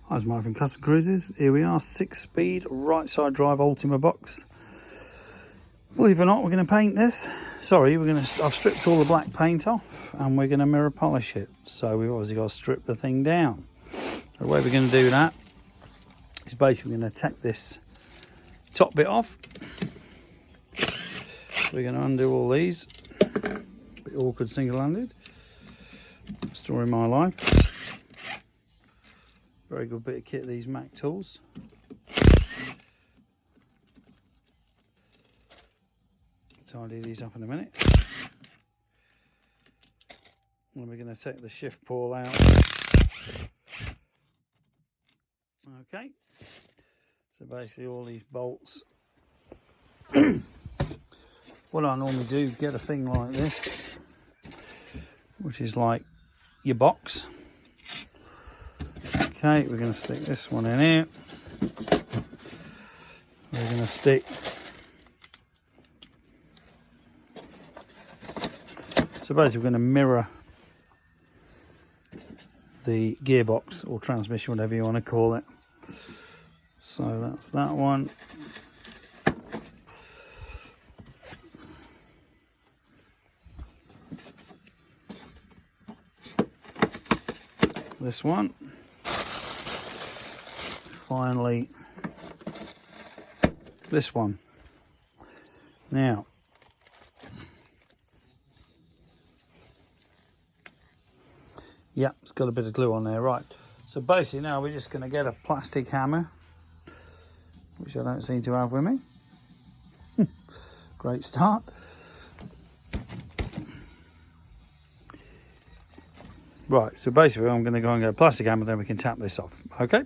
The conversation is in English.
Hi, it's Mike from Custom Cruises. Here we are, 6-speed right side drive Ultima box. Believe it or not, we're going to paint this. I've stripped all the black paint off and we're going to mirror polish it. So we've obviously got to strip the thing down. The way we're going to do that is basically going to take this top bit off. We're going to undo all these. Bit awkward single-handed. Story of my life. Very good bit of kit, these Mac tools. Tidy these up in a minute. And we're going to take the shift pawl out. Okay. So basically all these bolts. What I normally do, get a thing like this, which is like your box. Okay, we're going to stick this one in here. We're going to stick so basically we're going to mirror the gearbox or transmission, whatever you want to call it. So that's that one. This one. Finally, this one. Now, yeah, it's got a bit of glue on there, right. So basically now we're just going to get a plastic hammer, which I don't seem to have with me. Great start. Right, so basically I'm going to go and get a plastic hammer, then we can tap this off, okay?